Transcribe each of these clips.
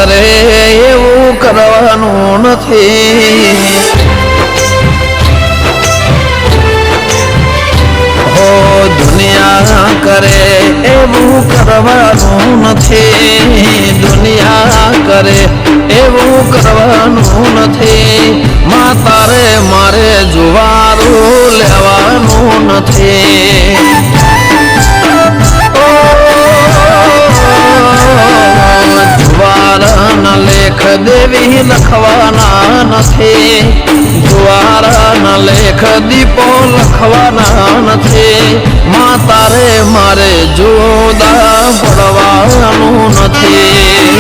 કરે એવું કરવાનું નથી. હો દુનિયા કરે એવું કરવાનું નથી. દુનિયા કરે એવું કરવાનું નથી. માં તારે મારે જુવારું લેવાનું નથી. જુવારના લેખ દેવી લખવાના નથી. જુવારના લેખ દીપો લખવાના નથી. માં તારે મારે જુદા પડવાનું નથી.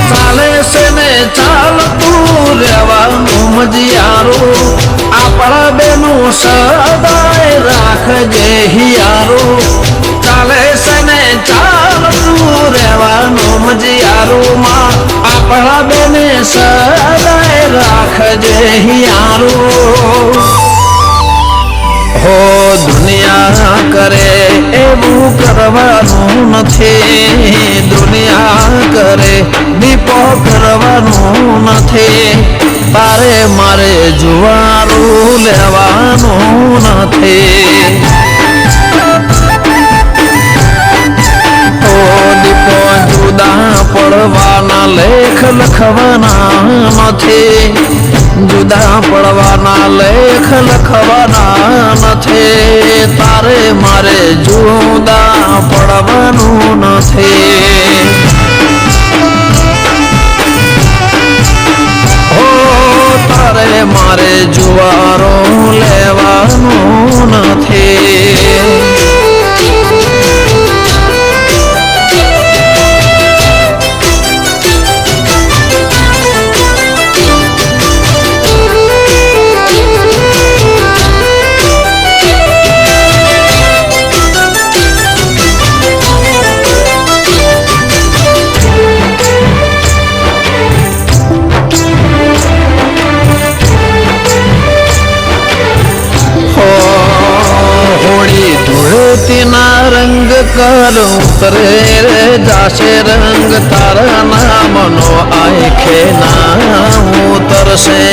ચાલે છે ને ચાલતું રહેવાનું મજિયારું. આપણા બેનું સદાય રાખજે હિયારું. ચાલે છે ને ચાલતું રહેવાનું મજિયારું. માં આપણા બેને સદાય રાખજે હિયારું. હો દુનિયા કરે એવું કરવાનું નથી. દુનિયા કરે દીપો કરવાનું નથી. તારે મારે જુવારું લેવાનું નથી. ઓ દીપો જુદા પડવાના લેખ લખવાના નથી. જુદા પડવાના લેખ લખવાના નથી. તારે મારે જુદા પડવાનું નથી. હો તારે મારે જુવારો લેવાનું નથી. રંગ કર ઉતરે રે જાશે રંગ. તારા નામનો આંખે ના ઉતરશે.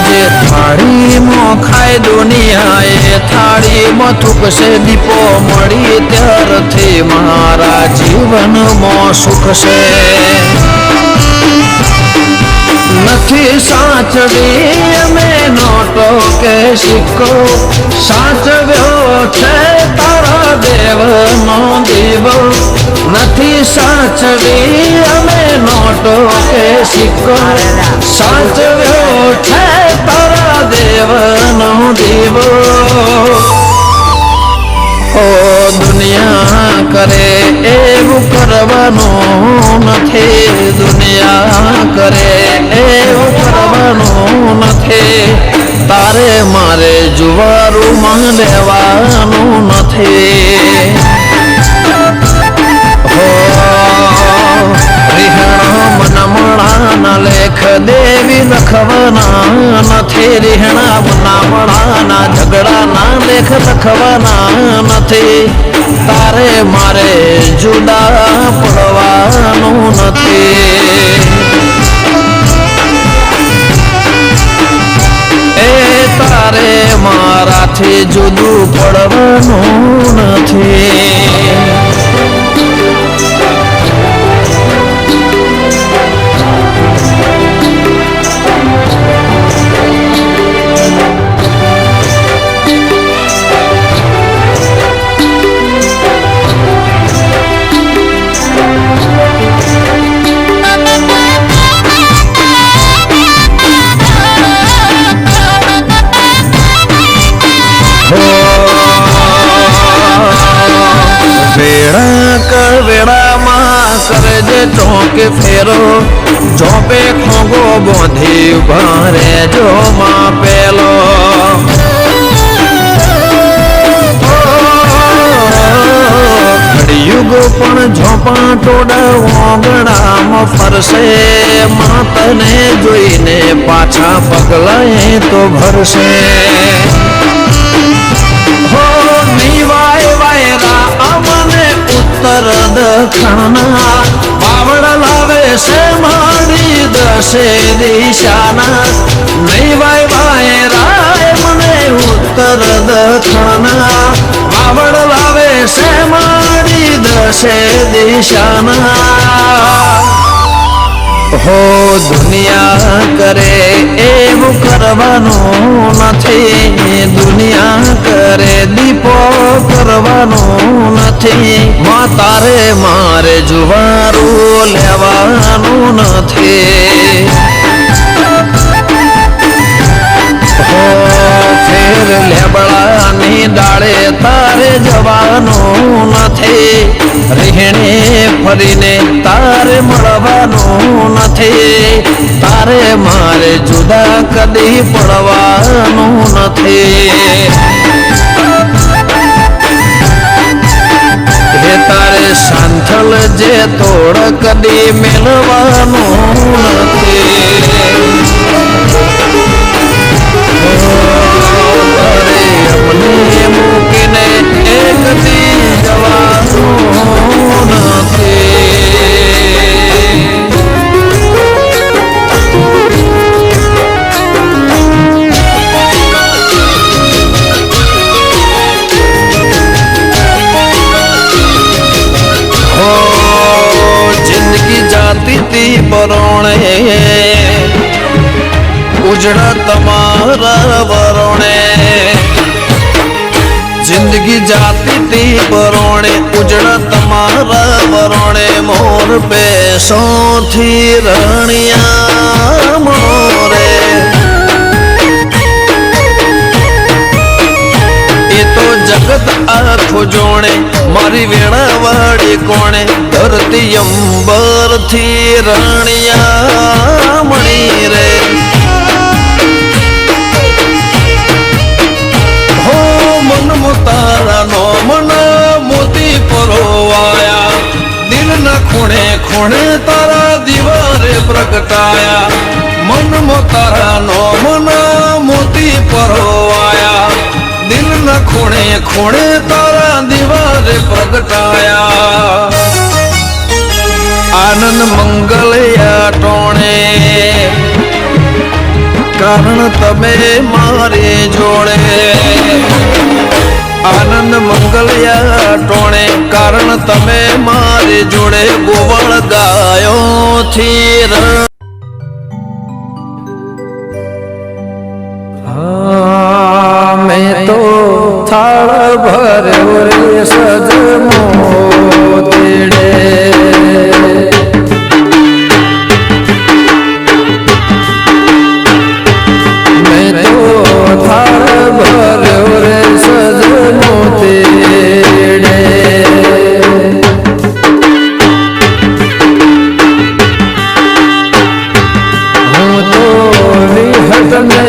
જે થાળીમાં ખાય દુનિયા એ થાળીમાં થૂકશે. દીપો મળી ત્યારથી મારા જીવનમાં સુખ છે. નથી સાચવી અમે નોટો કે સિક્કો. સાચવ્યો છે તારા દેવનો દીવો. નથી સાચવી અમે નોટો કે સિક્કો. સાચવ્યો છે તારા દેવનો દીવો. ઓ દુનિયા કરે એવું કરવાનું નથી. દુનિયા કરે એવું કરવાનું નથી. તારે મારે જુવારું માં લેવાનું નથી. હો રીહણા મનમણાના લેખ દેવી લખવાના નથી. રીહણા મનમણાના ઝઘડાના લેખ લખવાના નથી. તારે મારે જુદા પડવાનું નથી. એ તારે મારાથી જુદું પડવાનું નથી. ચોકે ફેરો ચોપે ખોગો બોંધી ભારે જો માં પેલો. ઘડિયુગ પણ ઝોપા ટોડા ઓગણામાં ફરશે. માતને જોઈને પાછા પગલાએ તો ભરશે. દશે દિશાના નહીં વાય વાય રાય મને ઉત્તર દખણા વાવડ લાવે છે મારી દશે દિશાના હો દુનિયા કરે એવું કરવાનું નથી દુનિયા કરે દીપો કરવાનું નથી તારે મારે જુવારું લેવાનું નથી હો ફેર લેબડાની ડાળે તારે જવાનું નથી રહેણે ફરીને તારે મળવાનું નથી તારે મારે જુદા કદી પડવાનું નથી હે તારે સાંથલ જે તોડ કદી મેળવાનું નથી તારે અમને મૂકીને એકદી જવાનું બરોણે ઉજળા તમારા વરોણે જિંદગી જાતી તી બરોણે ઉજળા તમારા વરોણે મોર પેશોથી રણિયા મોરે એ તો જગત આખું જોણે મારી વેળાવાળી કોણે ધરતી અંબરથી રણિયા મણી રે હો મન મોતારા નો મન મોતી પરોવાયા દિલના ખૂણે ખૂણે તારા દિવારે પ્રગટાયા મન મોતારા નો મન મોતી પરોવાયા દિલના ખૂણે ખૂણે તારા દિવારે પ્રગટાયા આનંદ મંગલયા ટોણે કારણ તમે મારે જોડે આનંદ મંગલયા ટોણે કારણ તમે મારે જોડે ગોવળ ગાયોથી મેં તો થાળ ભર્યો રે સજમો તેડે મેં તો થાળ ભર્યો રે સજમો તેડે હું તો વિહત ને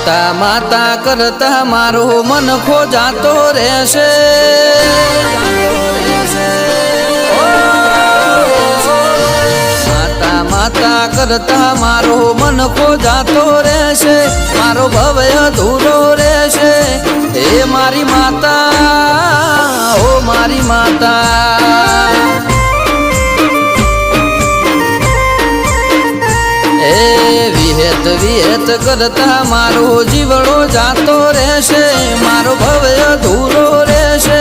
માતા માતા કરતા મારો મન ખોજાતો રહેશે માતા માતા કરતા મારો મન ખોજાતો રહેશે મારો ભવ્ય અધૂરો રહેશે હે મારી માતા ઓ મારી માતા વિહેત વિહેત કરતા મારો જીવડો જાતો રહેશે મારો ભવ્ય અધૂરો રહેશે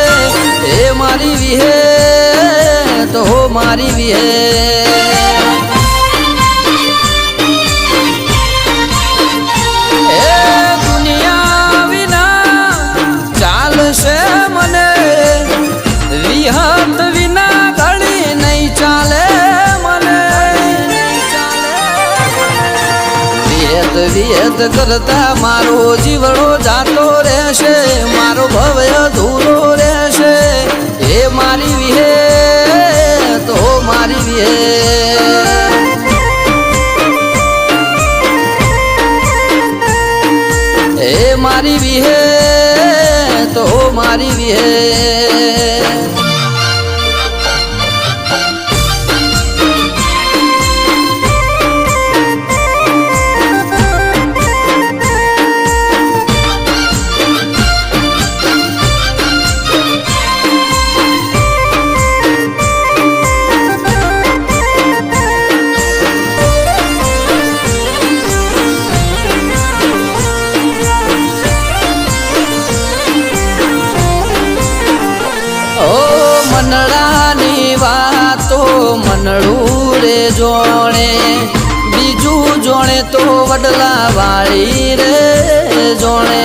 હે મારી વિહેત હો મારી વિહેત હે દુનિયા વિના ચાલશે મને વિહત વિના ઘડી નહીં ચાલે વિયત કરતા મારો જીવડો જાતો રહેશે મારો ભવ્ય અધૂરો રહેશે હે મારી વિહેત હો મારી વિહેત હે મારી વિહેત હો મારી વિહેત મનડાની વાતો મનડું રે જોણે બીજું જોણે તો વડલા વાળી રે જોણે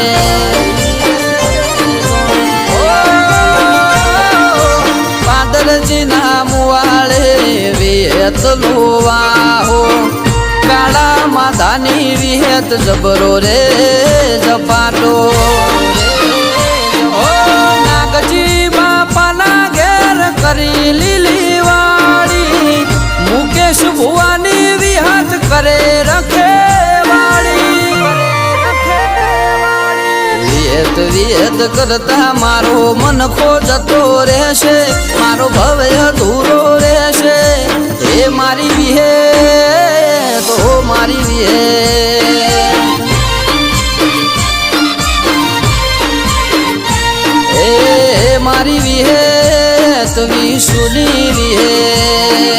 પાદરજીના મુવાળે વિહેતલો વાહો કાળા માધાની વિહેત જબરો રે જપાટો નાગજી બાપાના ઘેર કરી લીલી વાળી મુકેશ ભુવાની વિહત કરે રખે વાળી વિહેત વિહેત કરતા મારો મન ખોજતો રહેશે મારો ભવ્ય અધૂરો રહેશે હે મારી વિહેત હો મારી વિહેત મારી વિહેત વિશુની વિહેત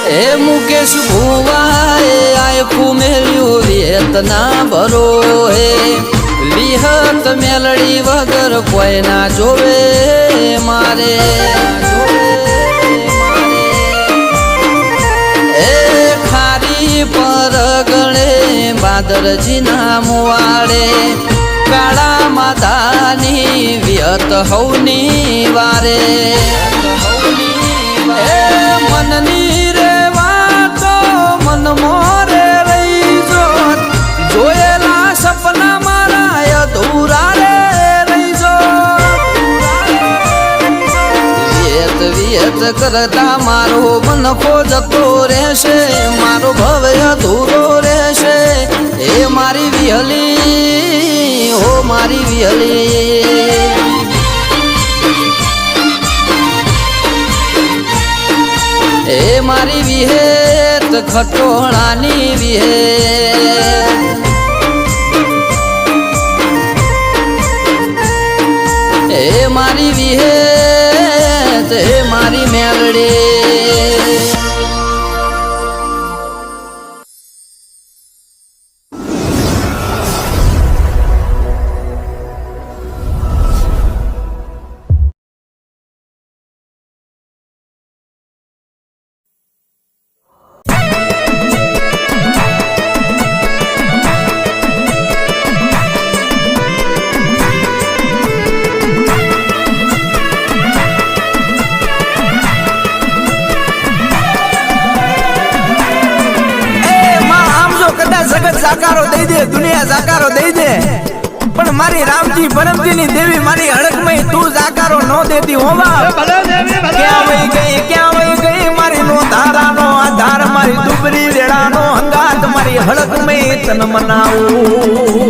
હે મુકેશ ભુવાએ આખું મેલ્યું વિહત ના ભરો હે વિહત મેલડી વગર કોઈ ના જોવે મારે હે ખારી પર ગણે બાદરજીના મુવાડે કાળા માતાની વિહત હવની વારે મનની રે વાતો મન મોરે રહી જોત જોયેલા સપના મારા અધૂરા રે રહી જોત વિહેત વિહેત કરતા મારો મન ખોજતો રહેશે મારો ભવ્ય અધૂરો રહેશે હે મારી વિહલી હો મારી વિહલી હે મારી વિહેત ખટોળાની વિહેત હે મારી વિહેત હે મારી મેલડી જાકારો દઈ દે, દુનિયા જાકારો દઈ દે, પણ મારી રામજી પરમજી ની દેવી મારી હડકમય તું જાકારો ન દેતી હોવા. ક્યાં વઈ ગઈ મારી નો ધારાનો આધાર, મારી દુબરી વેળાનો અંગાત, મારી હડકમય તન મનાવું.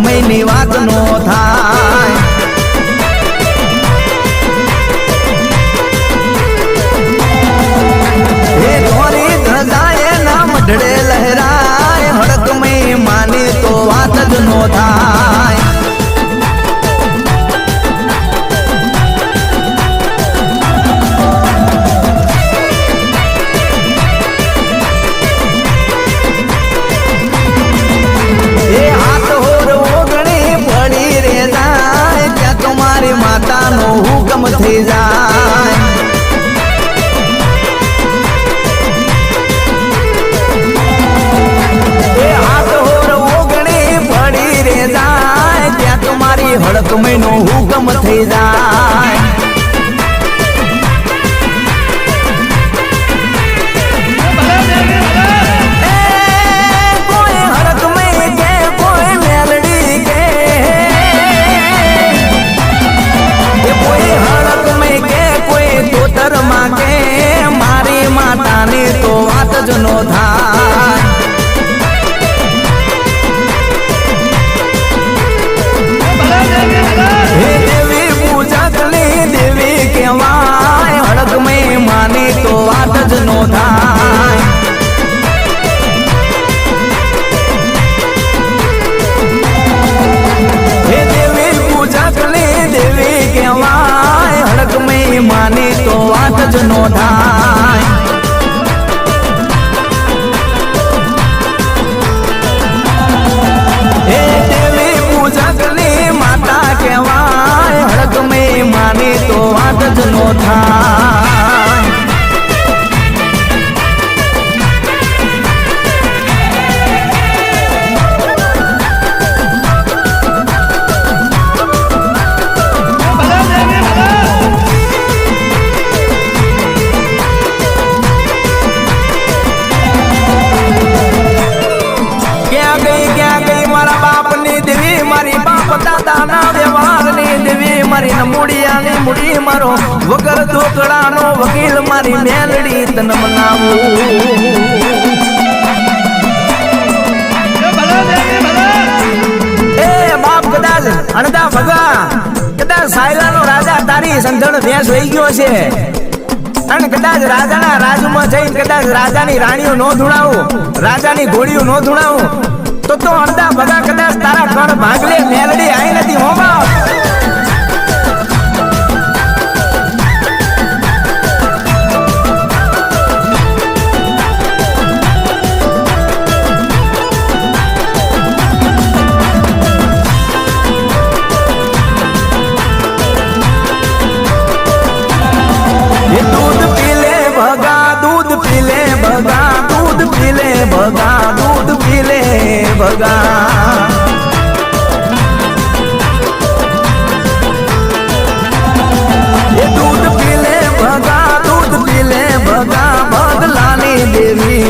મહિની વાત નો થાય. હે ધોરી ધજાએ નામ ઢળે લહેરાય, હડકમય માની તો વાત જ નો થાય. માતાનો હુકમ થઈ જાય. એ હાથ હોર ઓગણી પડી રે જાય, ત્યાં તમારી હડકમયનો હુકમ થઈ જાય. મારી માતાની તો વાત જ નો થાય. હે દેવી પૂજકની દેવી કહેવાય, હડકમય માની તો વાત જ નો થાય. હે દેવી પૂજકની દેવી કહેવાય, હડકમય માની તો વાત જ નો થાય. હે દેવી પૂજકની માતા કહેવાય, હડકમય માની તો વાત જ નો થાય. મારી નમુડિયાની મુડી મારો વગર ઢોકળાનો વકીલ, મારી મેલડી તન મનાવું. એ બાપ કદાચ અણદા ભગા, કદાચ સાયલાનો રાજા તારી સંધણ ભેંસ લઈ ગયો છે, અને કદાચ રાજાના રાજમાં જઈને કદાચ રાજાની રાણીઓ નો ધૂણાવું, રાજાની ઘોડીઓ નો ધૂણાવું, તો અણદા ભગા કદાચ તારા કણ ભાગલે મેલડી આઈ નથી હોવા. ભગા એ દૂધ પીલે ભગા બદલાની દેવી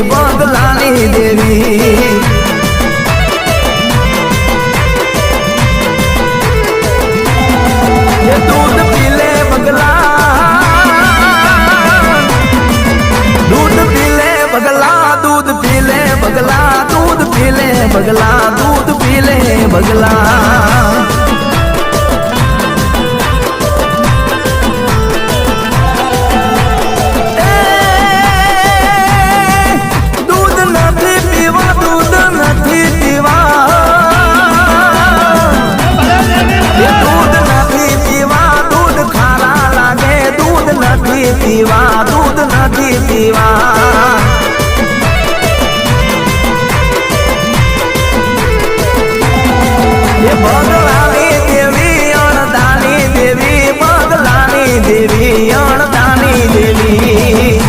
બગલા દૂધ નથી પીવા દૂધ નથી પીવા દૂધ નથી પીવા દૂધ ખારા લાગે દૂધ નથી પીવા દૂધ નથી પીવા બગલાની દેવી અણદાની દેવી બગલાની દેવી અણદાની દેવી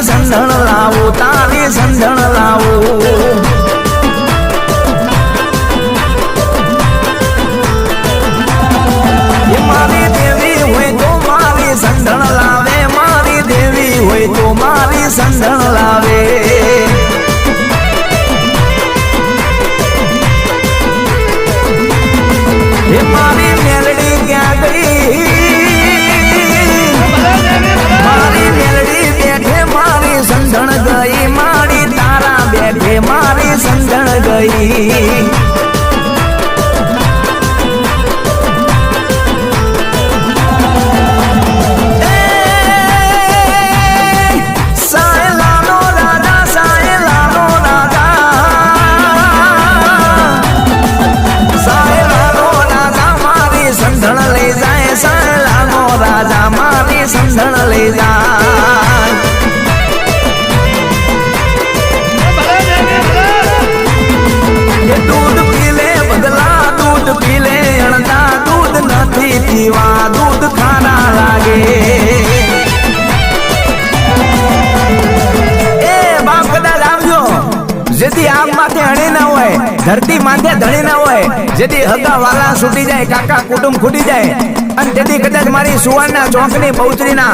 સંધણ લાવું તારી સંધણ લાવું મારી દેવી હોય તો મારી સંધણ લાવે મારી દેવી હોય તો મારી સંધણ લાવે મારી મેલડી ક્યાં ગઈ મારી મેલડી બેઠે મારી સંધણ ગઈ મારી તારા બેઠે મારી સંધણ ગઈ સાયલાનો રાજા સાયલાનો રાજા સાયલાનો રાજા મારી સંધણ લઈ જાય સાયલાનો રાજા મારી સંધણ લઈ જાય દૂધ પીલે બદલા દૂધ પીલે અણદા દૂધ નથી પીવા દૂધ ખાના લાગે એ બાપ કદાચ આવજો જેથી આગ માથે હણી ના હોય ધરતી માથે ધણી ના હોય જેથી હગા વાલા છૂટી જાય કાકા કુટુંબ ખૂટી જાય અને તેથી કદાચ મારી સુવારના ચોકની બહુચરીના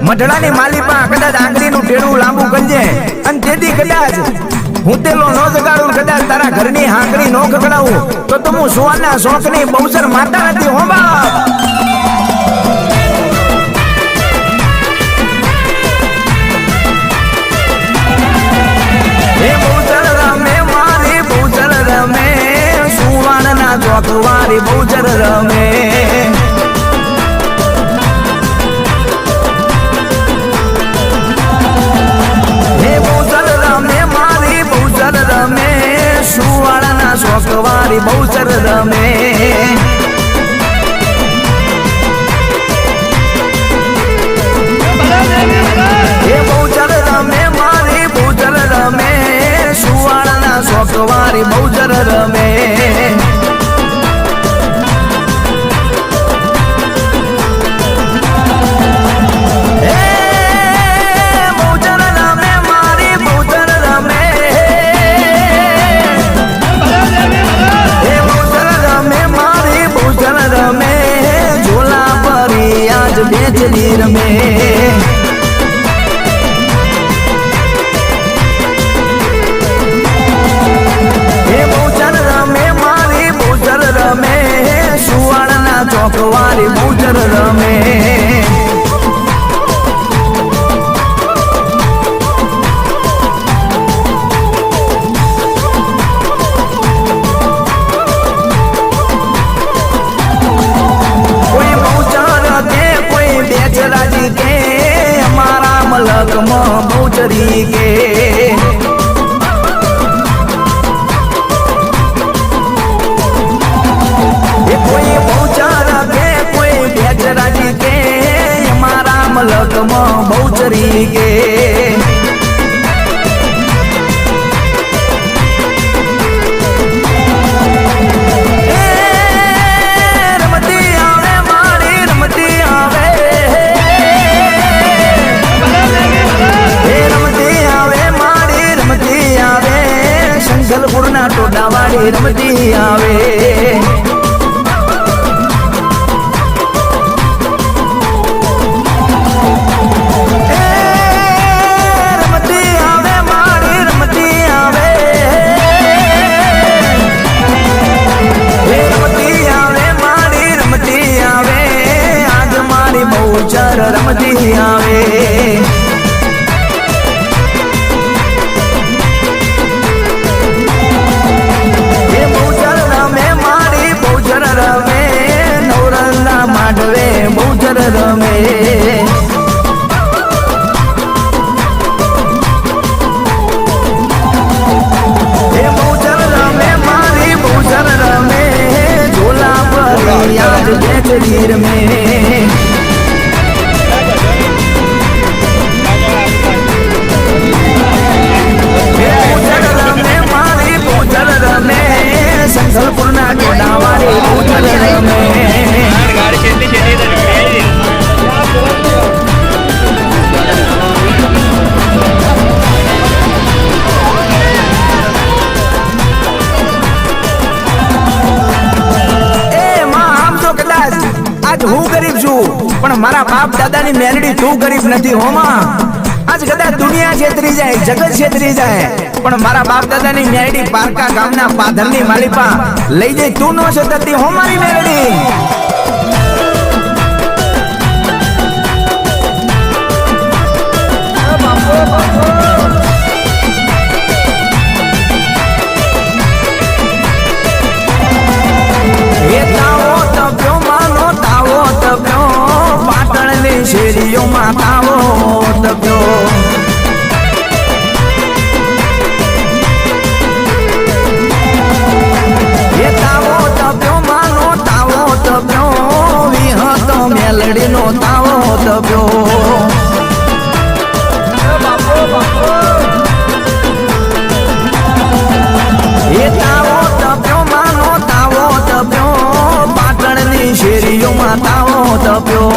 મઢડાની માલીપા કદાચ આંગળીનું ટેડું લાંબુ કરજે અને તેથી કદાચ હું તેલો નો જગાડું કદાચ તારા ઘરની હાંકડી નો ખકડાવું તો હું સુવારના શોખની બહુચર માતા નથી હો બાપ ચોકવારી બહુચર રમે હે બહુચર રમે મારી બહુચર રમે સુવાળાના ચોકવારી બહુચર રમે હે બહુચર રમે મારી બહુચર રમે સુવાળાના ચોકવારી બહુચર રમે બેચરી રમે હે બહુચર રમે મારી બહુચર રમે સુવાળના ચોકવારી બહુચર રમે બેચરાજી કે અમારા મલકમાં બહુચરી કે કોઈ બહુચર કે કોઈ બેચરાજી કે અમારા મલકમાં બહુચરી કે રમતી આવે મારી રમતી આવે સંગલપુરના ટોડાવાળી રમતી આવે તું ગરીબ નથી હોમાં. આજ કદાચ દુનિયા છેતરી જાય, જગત છેતરી જાય, પણ મારા બાપ દાદાની મેરડી પારકા ગામના પાધરની માલિપા લઈ જઈ તું નો છેતરતી હો મારી મેરડી. પાટણની શેરીઓમાં તાવો તપ્યો. એ તાવો તપ્યો માનો તાવો તપ્યો, વિહતો મેલડીનો તાવો તપ્યો. એ તાવો તપ્યો માનો તાવો તપ્યો, પાટણની શેરીઓમાં તાવો તપ્યો.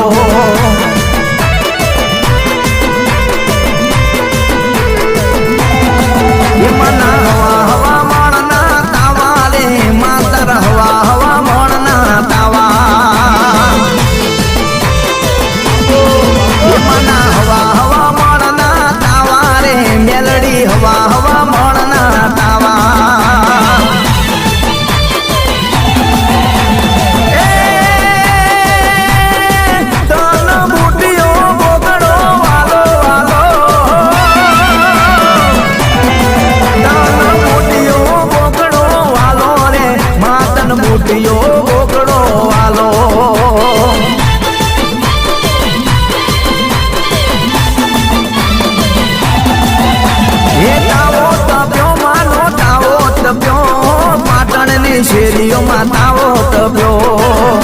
શેરીઓમાં તાવો તપ્યો.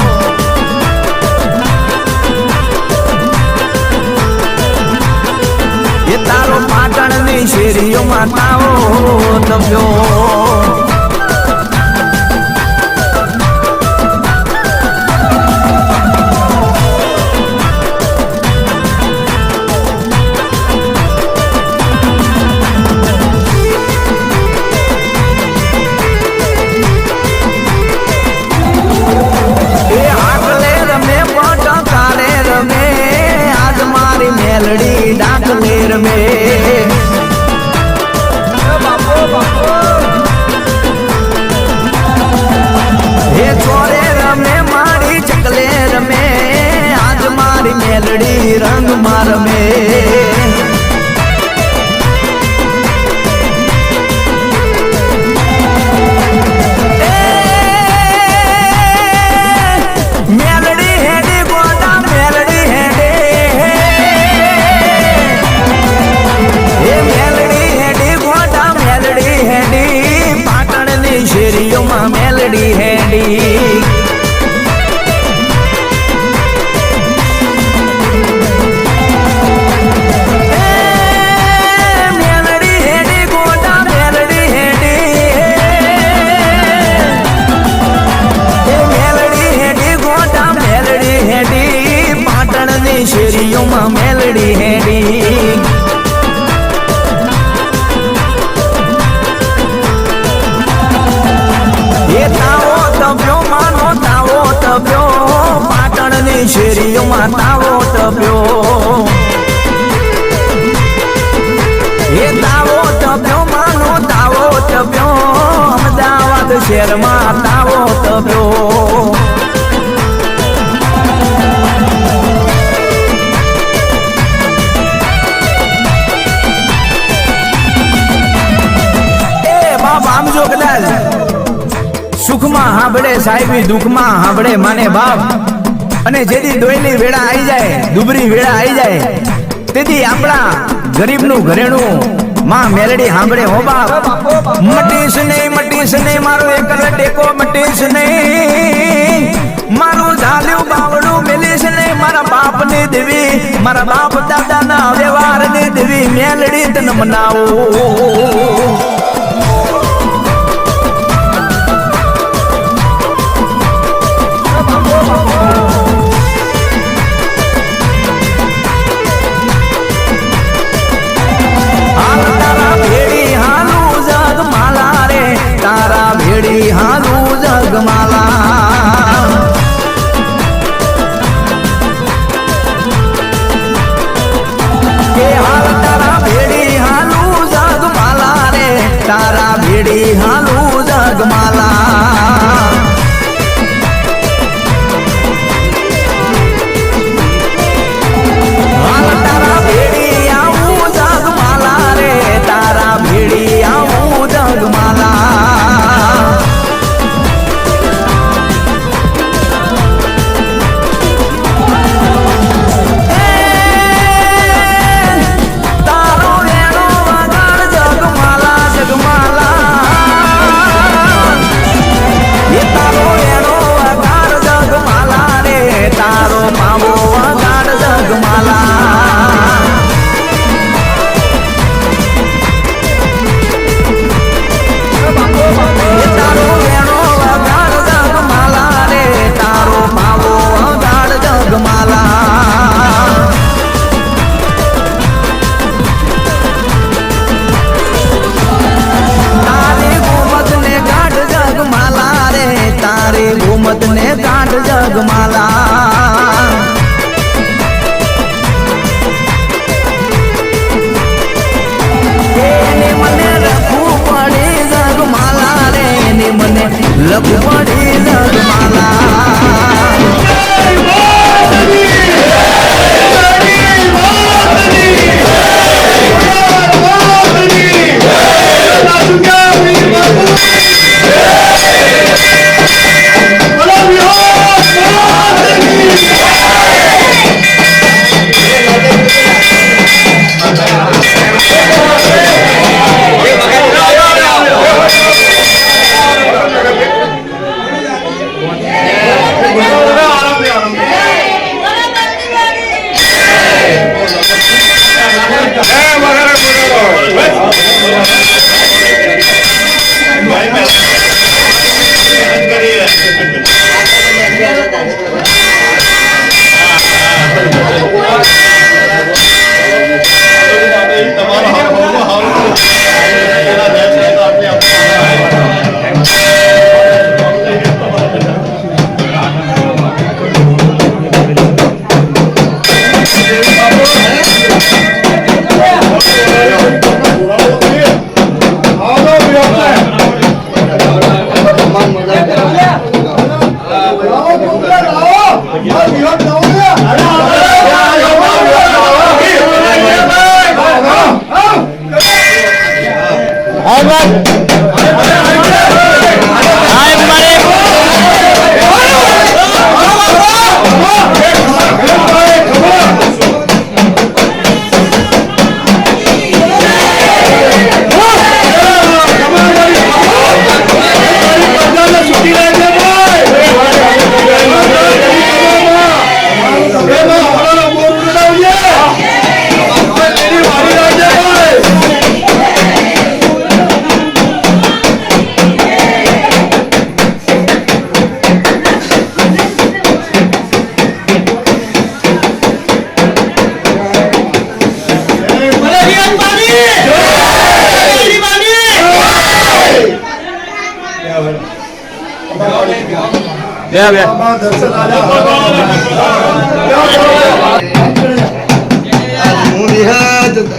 એ તારો પાટણની શેરીઓમાં તાવો તપ્યો. મેલડી ડાકલે રમે. હે ચોરે રમે મારી ચકલે રમે, આજ મારી મેલડી રંગ માં રમે. મેલડી હેડી ગોડા મેલડી હેડે. શેરીઓમાં મેલડી હેડી. મેલડી હેડી ગોડા મેલડી હેડી. મેલડી હેડી ગોડા મેલડી હેડી, પાટણની શેરીઓમાં મેલડી હેડી. તાવો તપ્યો માનો તાવો તપ્યો, પાટણની શેરીઓમાં તાવો તપ્યો. એ તાવો તપ્યો માનો તાવો તપ્યો, અમદાવાદ શહેરમાં તાવો તપ્યો. એ બાપ આમ જો કદાચ સુખમાં હાંભળે સાહેબી, દુઃખમાં હાંભળે માને બાપ. અને જેથી દોયલી વેળા આવી જાય, દુબરી વેળા આવી જાય, તેથી આપણા ગરીબનું ઘરેણું માં મેલડી હાંભળે હો બાપ. મટીશ નહીં મારો એકલ ટેકો મટીશ નહીં, મારું ઝાલ્યું બાવડું મેલીશ નહીં. મારા બાપની દેવી, મારા બાપ દાદાના વ્યવહારની દેવી મેલડી તને મનાવું.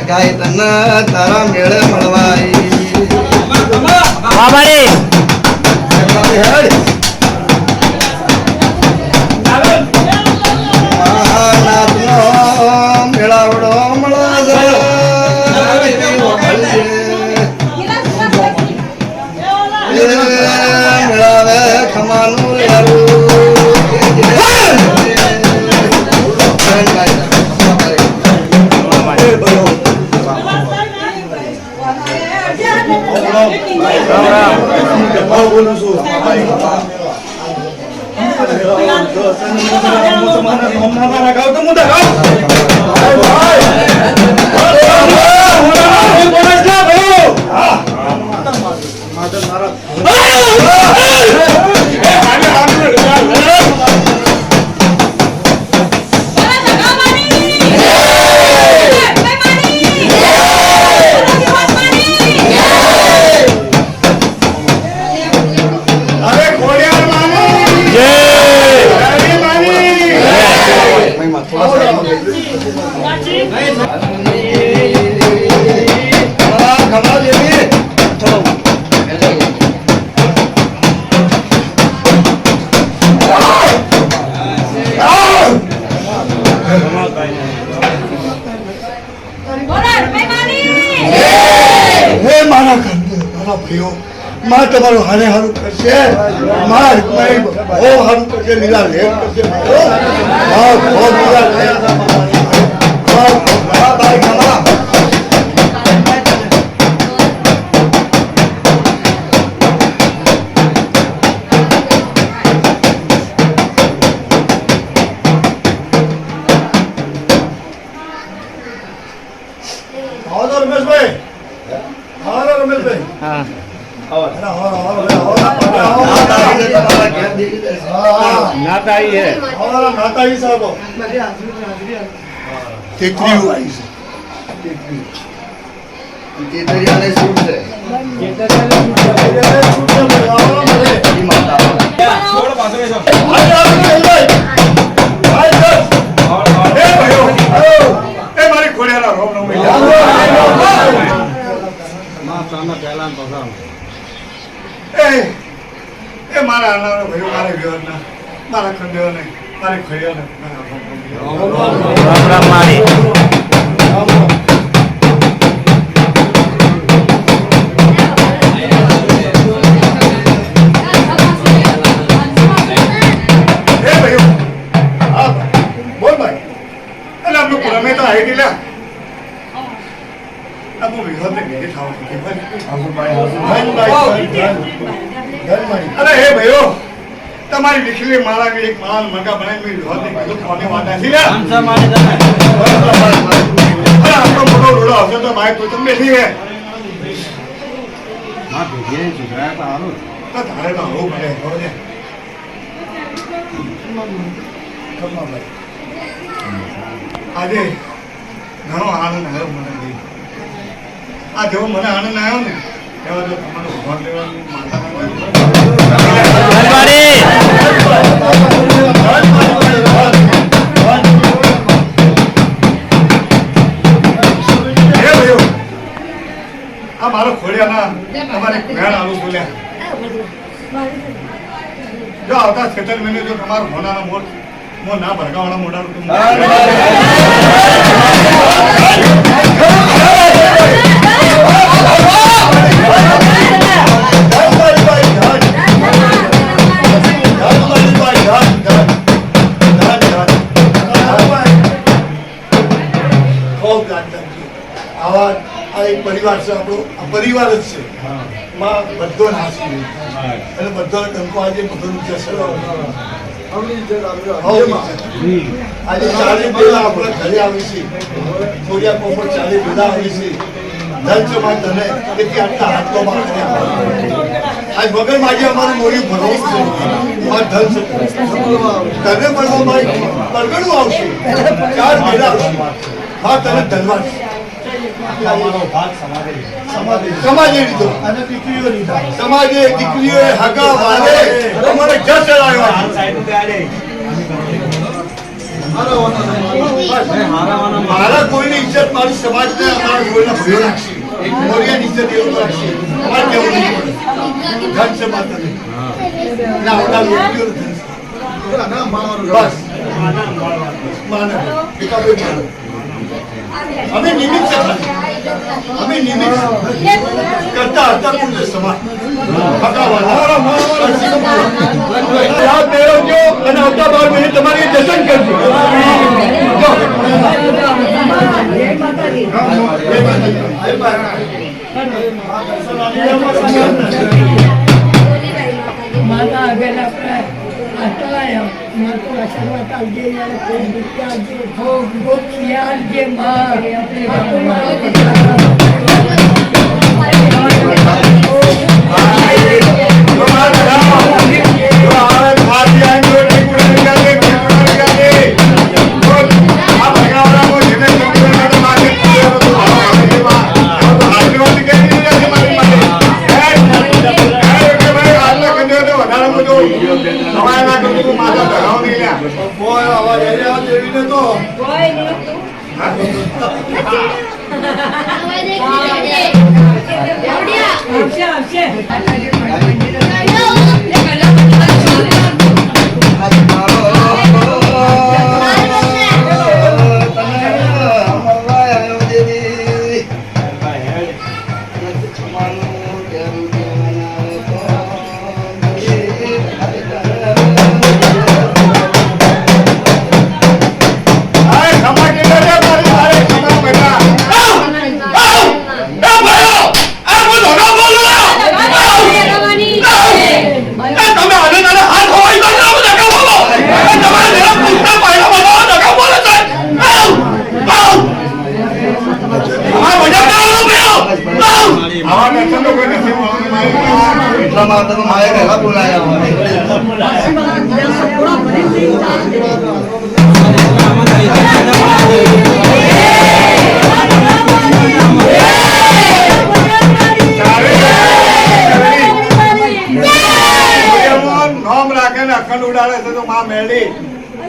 ગાય તને તારા મેળે મળવાય મહાનાથનો મેળાવડો મળે મેળાવે ખમાનું બોલું છું માં તમારું હાને હારું કરશે માં બહુ હારું કરશે લીલા લેપ કરશે બહુ લીલા લેપ ભાઈ ખમા રમેશભાઈ હા મારા આના ભાઈઓ મારે વ્યવહારના મારા ખંડ્યો નહીં મારે ખડ્યો નહીં બોલ ભાઈ એટલે આપણે પુરમે તો આવી ગયેલા આપણે વિવાદને ઘેરે અરે હે ભાઈઓ તમારી દીકરી મારા એક માલ મગા બનાવી વિવાદને કીધું કોને વાત નથી લે આપણો મોટો રોડો હશે તો ભાઈ કોઈ તમને બેઠી હે તારે તો હોવું પડે ખબર આજે ઘણો આનંદ આવ્યો મને આ જેવો મને આનંદ આવ્યો ને એવા જો તમારો ભગવાન લેવાની માતા આ મારો ખોડિયાના તમારે જ્ઞાન આવું બોલ્યા જો આવતા 76 મહિને જો તમારો ભોનાનો મોટ મો ના ભરગાવાળા મોઢાનું પરિવાર છે આપણો આ પરિવાર જ છે માં બધો નાશ અને બધાનો ટંકો આજે બધું આજે 40 પેલા આપણે ઘરે આવી છે થોડિયા પોપટ 40 પેલા આવી છે ધન છે માં તને તેથી આટલા હાથોમાં કર્યા આજ વગર માજી અમારું મોરી ભરવું છે આ ધન છે તને મળવા માં પરગણું આવશે 4 પેલા આવશે હા તને ધનવાદ સમાજે લીધો અને દીકરીઓ લીધા. સમાજે દીકરીઓએ હગા વાલે અમારે જસ ચડાવ્યો. મારા કોઈની ઇજ્જત મારી સમાજને અમારા કોઈના ભયો રાખશે. મોરિયાની ઇજ્જત એવું રાખશે. અમારે કેવું નહીં પડે. ધન છે માતાને. ના ઓલા લોકોનો ધન છે. બસ માને એકાબે માને. અમે નિમિત્ત છે ખાલી. અમે નિમિત્ત કરતા હતા પૂજ્ય સમાજ. યાદ મેળવજો અને આવતા 12 મહિને તમારી દર્શન કરજો. માતા આગળ આપણે હટાયા માતો આશીર્વાદ આવજે યાર કોઈ દુખ્યા જે ભોગ ગોખિયા જે માર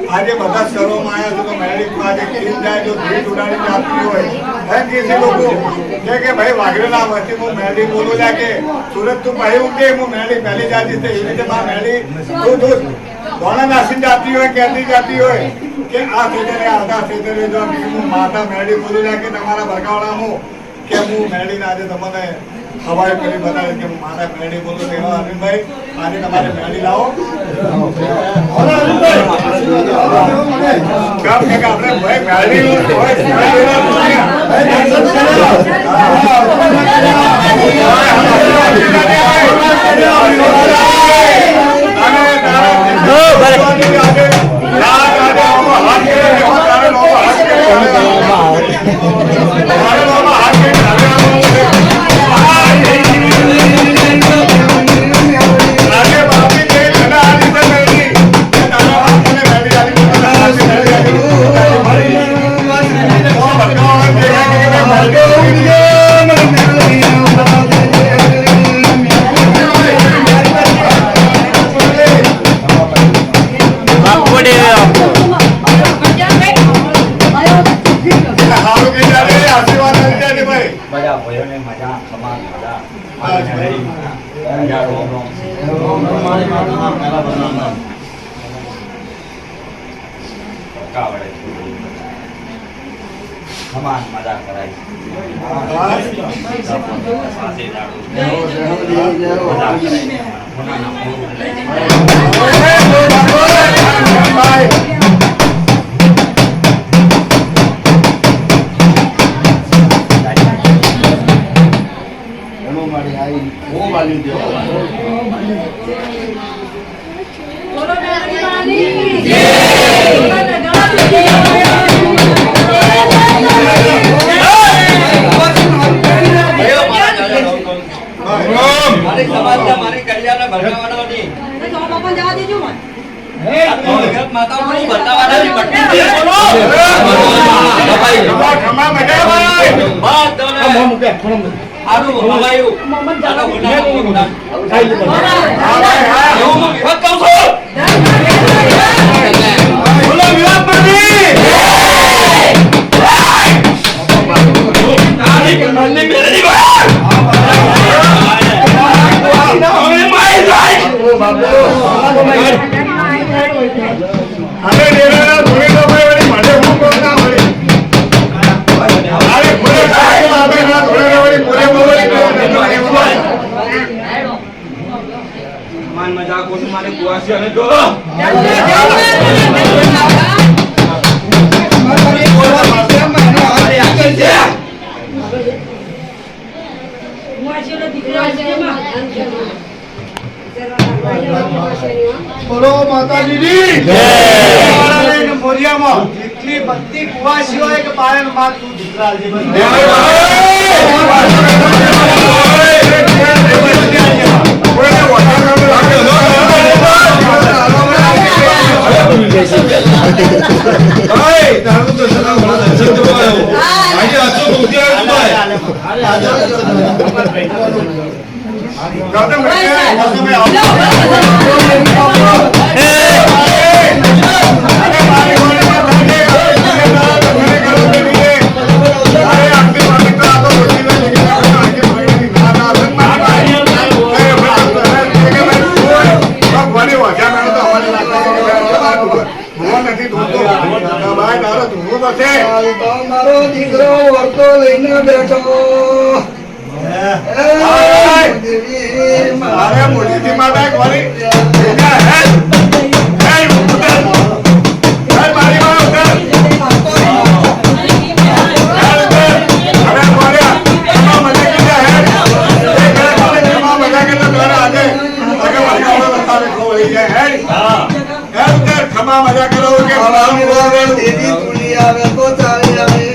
આજે બધા શહેરોમાં આવ્યા છે તો મેળીમાં આજે ખીર જાય તો ભીડ ઉડાડી આપતી હોય એમ કે લોકો કે ભાઈ વાઘરેલા વચ્ચે હું મેળી બોલું જા કે સુરત તું કહ્યું કે હું મેળી પહેલી જાતી છે એવી રીતે માં મેળી તું દોણા નાસી જાતી હોય કહેતી જાતી હોય કે આ ખેતરે આધા ખેતરે જો હું માતા મેળી બોલું જા કે તમારા ભરગાવડામાં કે હું મેળીને આજે તમને હવાઈ કરી બતાવે કે હું મારા મેળી બોલું કે અરવિંદભાઈ આજે તમારે મેળી લાવો આપણે ભાઈ મજા કરાય મારી કલ્યાણ ભરગાવાળાની માતા આનું ભલાયું. હા ભાઈ હા એવું હું વિવાદ કહું છું. બોલો વિરાટ પંડિત તારી કમાલની મેળવી વાત. હવે મારી જાય. અરે દેવાના થોડી તો ભાઈ વળી મને હું કોણ ના વળી અરે પૂરે સાહેબ આપણે ના થોડી વળી પૂરે બોલી માન મજાક ઓછું મારે કુવાસી અને જો બોલો માતાજીની જય મોરિયામાં એટલી બધી કુવાસી હોય કે પાયન માં તું દીકરાજી મારો દીકરો વર્તો લઈને બેઠો અરે મોટી માતા એક વાળી મજા કરો કે દેવી તુલી આવે તો ચાલી આવે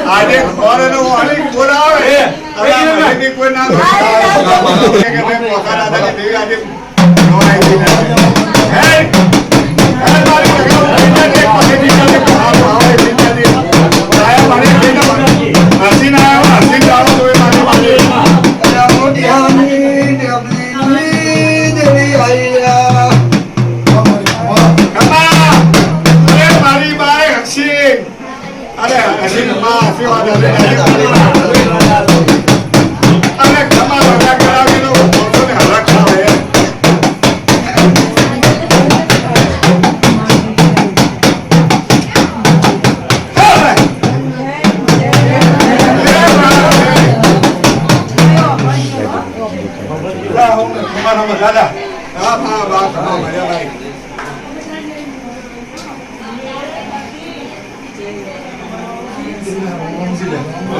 આજે ખોરનો વાલી બોલાવે અને કોઈ ના કે મેં પોતા દાદાની દેવી આજે નોરાઈ દીધી હે હે મારી જગ્યા એક પછીની ચાલે ભાવ આવે દીધી આયા મારી જગ્યા હસીન આયા હસીન જાવ તો એ મારી મારી મોટી હાની દેવી આયા કમા અરે મારી બાઈ હસીન અરે હસીન માં આશીર્વાદ અરે કમા બધા કરાવીનો પોતાને હરખ આવે દાદા હા હા વાત મજા ભાઈ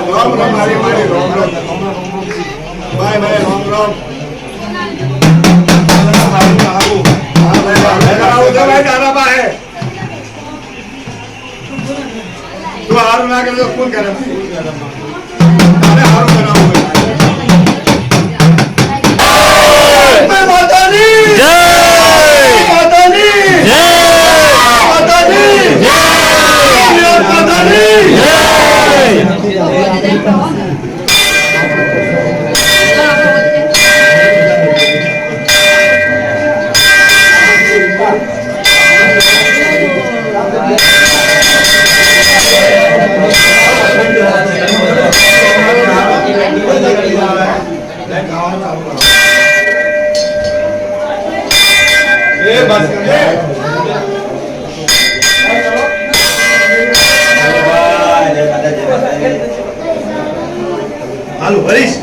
રામ રામ મારી મારી રામ રામ ભાઈ ભાઈ રામ રામ તું હારું ના કરે તો કોણ કરે તારે હારું બનાવવું હાલો હરીશ